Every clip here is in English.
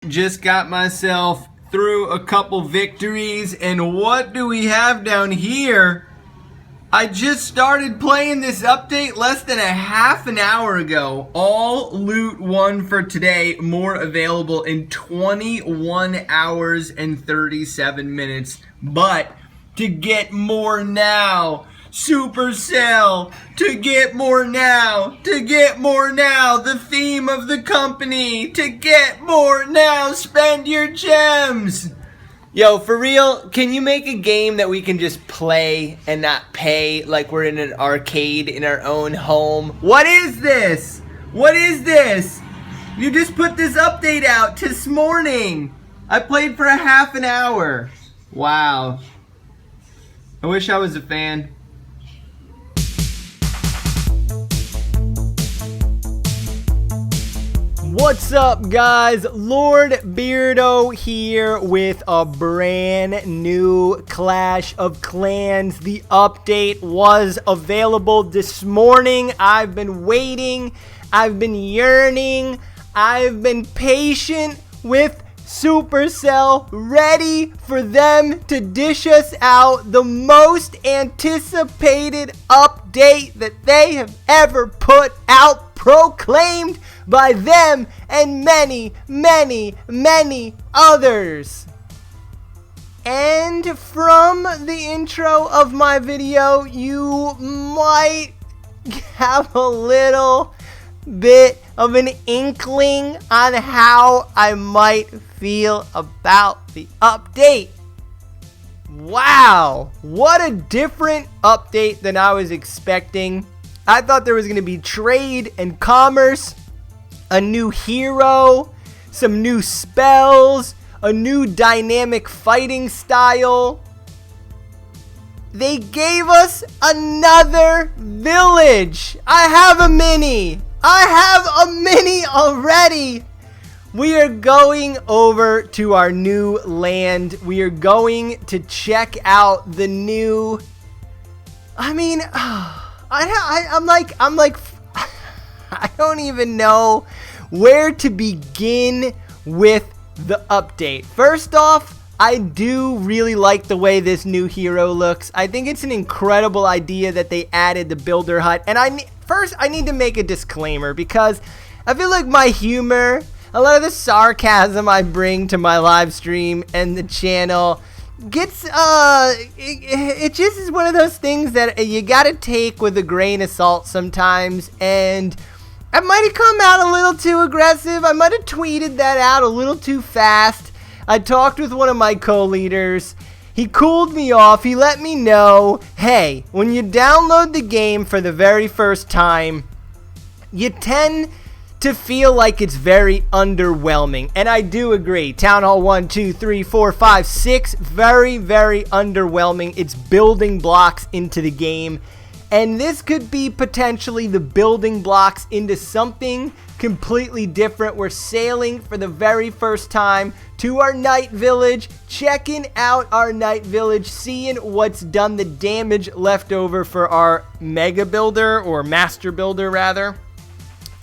just got myself through a couple victories, and what do we have down here? I just started playing this update less than a half an hour ago. All loot 1 for today, more available in 21 hours and 37 minutes. But to get more now, Supercell, to get more now, to get more now, the theme of the company, to get more now, spend your gems. Yo, for real, can you make a game that we can just play and not pay like we're in an arcade in our own home? What is this? What is this? You just put this update out this morning. I played for a half an hour. Wow. I wish I was a fan. What's up, guys? Lord Beardo here with a brand new Clash of Clans. The update was available this morning. I've been waiting. I've been yearning. I've been patient with Supercell, ready for them to dish us out the most anticipated update that they have ever put out, proclaimed by them and many, many, many others. And from the intro of my video, you might have a little bit of an inkling on how I might feel about the update. Wow, what a different update than I was expecting. I thought there was going to be trade and commerce, a new hero, some new spells, a new dynamic fighting style. They gave us another village. I have a mini already. We are going over to our new land. We are going to check out the new, I'm like I don't even know where to begin with the update. First off, I do really like the way this new hero looks. I think it's an incredible idea that they added the builder hut. And first I need to make a disclaimer, because I feel like my humor, a lot of the sarcasm I bring to my live stream and the channel gets, it just is one of those things that you gotta take with a grain of salt sometimes. And I might have come out a little too aggressive. I might have tweeted that out a little too fast. I talked with one of my co-leaders. He cooled me off. He let me know, hey, when you download the game for the very first time, you tend to feel like it's very underwhelming. And I do agree. Town Hall 1, 2, 3, 4, 5, 6, very, very underwhelming. It's building blocks into the game. And this could be potentially the building blocks into something completely different. We're sailing for the very first time to our night village, checking out our night village, seeing what's done the damage left over for our mega builder, or master builder rather.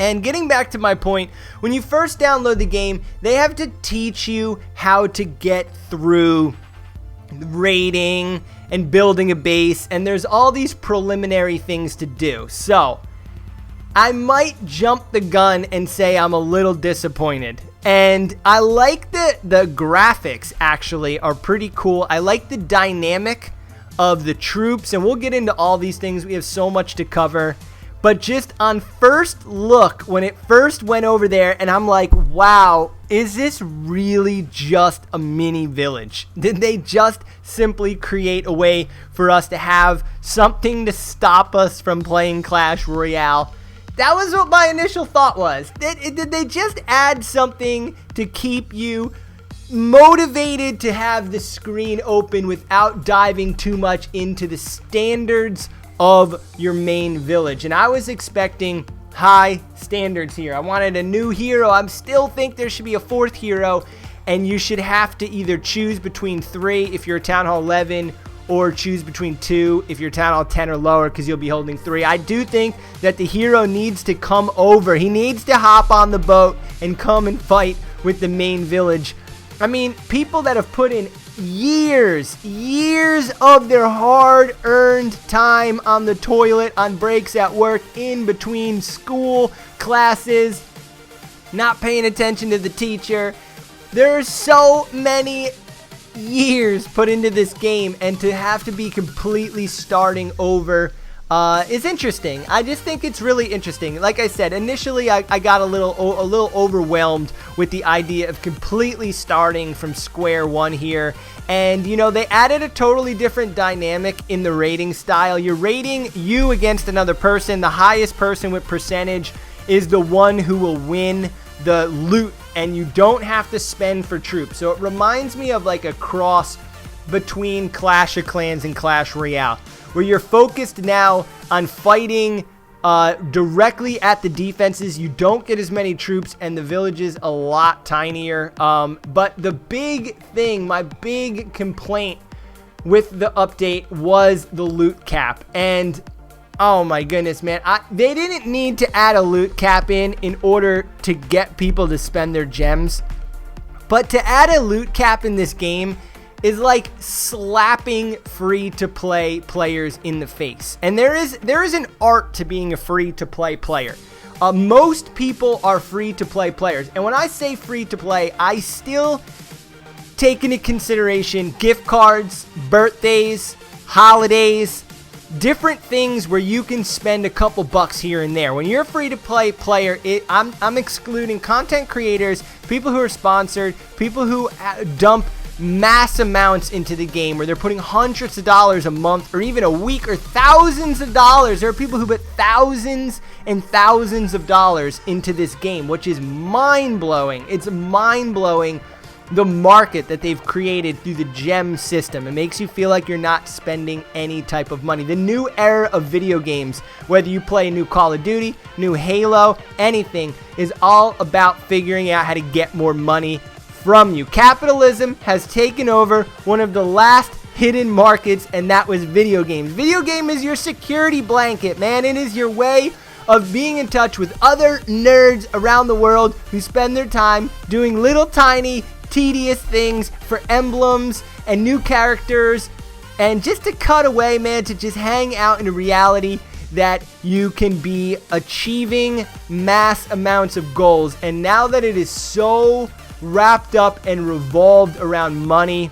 And getting back to my point, when you first download the game, they have to teach you how to get through raiding and building a base, and there's all these preliminary things to do. So I might jump the gun and say I'm a little disappointed. And I like the graphics actually are pretty cool. I like the dynamic of the troops, and we'll get into all these things. We have so much to cover. But just on first look, when it first went over there, and I'm like, wow, is this really just a mini village? Did they just simply create a way for us to have something to stop us from playing Clash Royale? That was what my initial thought was. Did they just add something to keep you motivated to have the screen open without diving too much into the standards of your main village? And I was expecting high standards here. I wanted a new hero. I still think there should be a fourth hero, and you should have to either choose between 3 if you're Town Hall 11, or choose between 2 if you're Town Hall 10 or lower, because you'll be holding 3. I do think that the hero needs to come over. He needs to hop on the boat and come and fight with the main village. I mean, people that have put in years of their hard-earned time on the toilet, on breaks at work, in between school classes, not paying attention to the teacher. There's so many years put into this game, and to have to be completely starting over is interesting. I just think it's really interesting. Like I said, initially I got a little overwhelmed with the idea of completely starting from square one here. And, you know, they added a totally different dynamic in the rating style. You're rating you against another person. The highest person with percentage is the one who will win the loot, and you don't have to spend for troops. So it reminds me of like a cross between Clash of Clans and Clash Royale, where you're focused now on fighting directly at the defenses. You don't get as many troops, and the village is a lot tinier. But the big thing, my big complaint with the update was the loot cap. And oh my goodness, man, they didn't need to add a loot cap in order to get people to spend their gems. But to add a loot cap in this game is like slapping free-to-play players in the face. And there is an art to being a free-to-play player. Most people are free-to-play players. And when I say free-to-play, I still take into consideration gift cards, birthdays, holidays, different things where you can spend a couple bucks here and there. When you're a free-to-play player, I'm excluding content creators, people who are sponsored, people who dump mass amounts into the game, where they're putting hundreds of dollars a month or even a week, or thousands of dollars. There are people who put thousands and thousands of dollars into this game, which is mind-blowing. It's mind-blowing, the market that they've created through the gem system. It makes you feel like you're not spending any type of money. The new era of video games, whether you play a new Call of Duty, new Halo, anything, is all about figuring out how to get more money from you. Capitalism has taken over one of the last hidden markets, and that was video games. Video game is your security blanket, man. It is your way of being in touch with other nerds around the world who spend their time doing little tiny tedious things for emblems and new characters, and just to cut away, man, to just hang out in a reality that you can be achieving mass amounts of goals. And now that it is so wrapped up and revolved around money,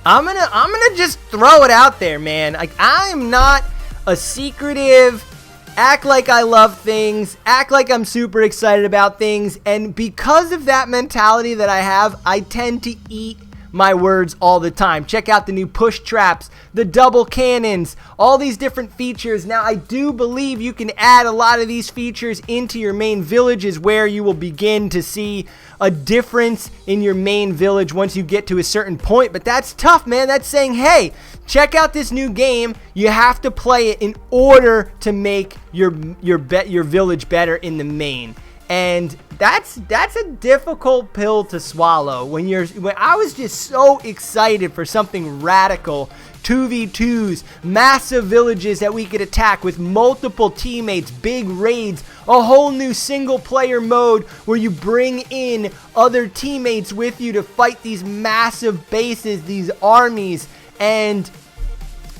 I'm gonna just throw it out there, man. Like, I am not a secretive, act like I love things, act like I'm super excited about things, and because of that mentality that I have, I tend to eat my words all the time. Check out the new push traps, the double cannons, all these different features. Now, I do believe you can add a lot of these features into your main villages, where you will begin to see a difference in your main village once you get to a certain point. But that's tough, man. That's saying, hey, check out this new game. You have to play it in order to make your village better in the main. And that's a difficult pill to swallow when I was just so excited for something radical. 2v2s, massive villages that we could attack with multiple teammates, big raids, a whole new single player mode where you bring in other teammates with you to fight these massive bases, these armies. And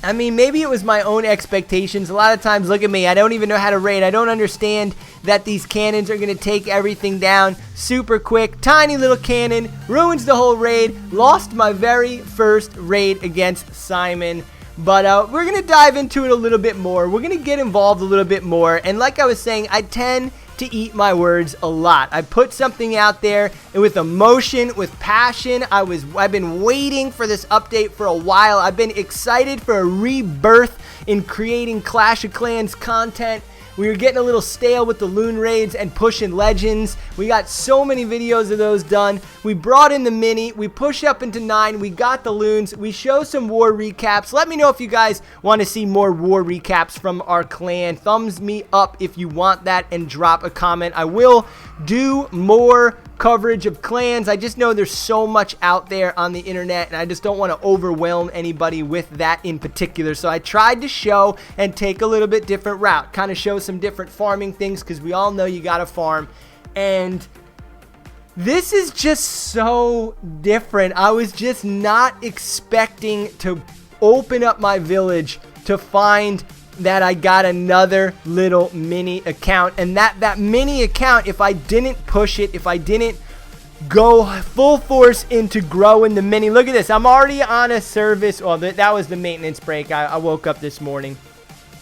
I mean, maybe it was my own expectations. A lot of times, look at me, I don't even know how to raid. I don't understand that these cannons are going to take everything down super quick. Tiny little cannon ruins the whole raid. Lost my very first raid against Simon. But we're going to dive into it a little bit more. We're going to get involved a little bit more. And like I was saying, I tend to eat my words a lot. I put something out there, and with emotion, with passion. I've been waiting for this update for a while. I've been excited for a rebirth in creating Clash of Clans content. We were getting a little stale with the loon raids and pushing legends. We got so many videos of those done. We brought in the mini. We pushed up into 9. We got the loons. We show some war recaps. Let me know if you guys want to see more war recaps from our clan. Thumbs me up if you want that, and drop a comment. I will do more coverage of clans. I just know there's so much out there on the internet, and I just don't want to overwhelm anybody with that in particular. So I tried to show and take a little bit different route, kind of show some different farming things, because we all know you gotta farm. And This is just so different. I was just not expecting to open up my village to find that I got another little mini account. And that mini account, if I didn't push it, if I didn't go full force into growing the mini. Look at this. I'm already on a service. Well, that was the maintenance break. I woke up this morning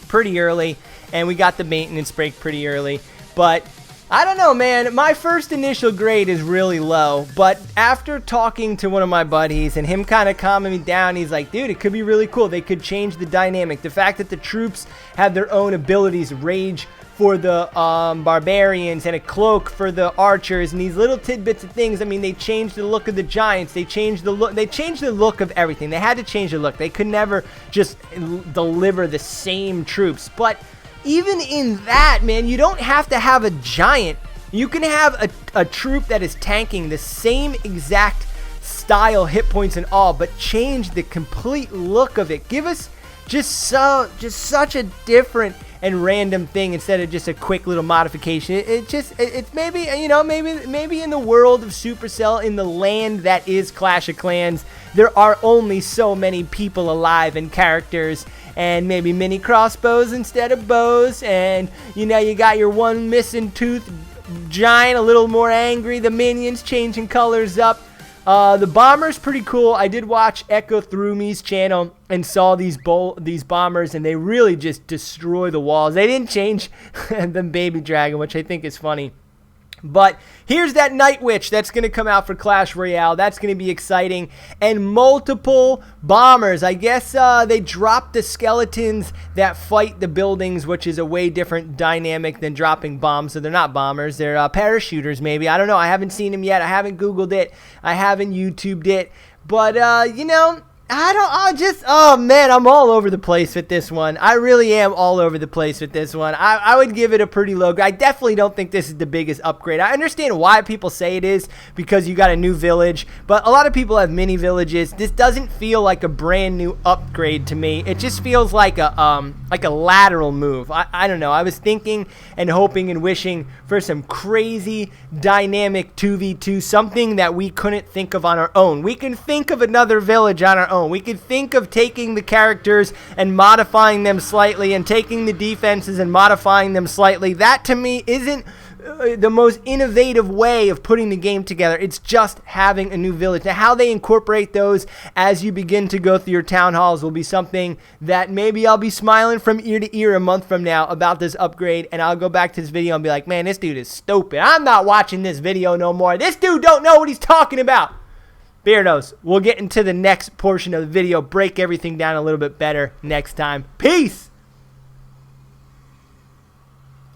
pretty early, and we got the maintenance break pretty early. But I don't know, man. My first initial grade is really low, but after talking to one of my buddies and him kind of calming me down, he's like, dude, it could be really cool. They could change the dynamic. The fact that the troops have their own abilities, rage for the barbarians and a cloak for the archers, and these little tidbits of things. I mean, they changed the look of the giants. They changed the look of everything. They had to change the look. They could never just deliver the same troops. But even in that, man, you don't have to have a giant. You can have a troop that is tanking the same exact style, hit points and all, but change the complete look of it. Give us just such a different and random thing instead of just a quick little modification. It's maybe, you know, maybe in the world of Supercell, in the land that is Clash of Clans, there are only so many people alive and characters, and maybe mini crossbows instead of bows, and you know, you got your one missing tooth giant, a little more angry, the minions changing colors up. The bomber's pretty cool. I did watch Echo Through Me's channel and saw these bombers, and they really just destroy the walls. They didn't change the baby dragon, which I think is funny. But here's that Night Witch that's going to come out for Clash Royale. That's going to be exciting. And multiple bombers. I guess they dropped the skeletons that fight the buildings, which is a way different dynamic than dropping bombs. So they're not bombers. They're parachuters, maybe. I don't know. I haven't seen them yet. I haven't Googled it. I haven't YouTubed it. But, you know, oh man, I'm all over the place with this one. I really am all over the place with this one. I would give it a pretty low grade. I definitely don't think this is the biggest upgrade. I understand why people say it is, because you got a new village, but a lot of people have mini villages. This doesn't feel like a brand new upgrade to me. It just feels like a lateral move. I don't know. I was thinking and hoping and wishing for some crazy dynamic 2v2, something that we couldn't think of on our own. We can think of another village on our own. We could think of taking the characters and modifying them slightly, and taking the defenses and modifying them slightly. That to me isn't the most innovative way of putting the game together. It's just having a new village. Now, how they incorporate those as you begin to go through your town halls will be something that maybe I'll be smiling from ear to ear a month from now about this upgrade, and I'll go back to this video and be like, man, this dude is stupid. I'm not watching this video no more. This dude don't know what he's talking about. Beardos, we'll get into the next portion of the video, break everything down a little bit better next time. Peace!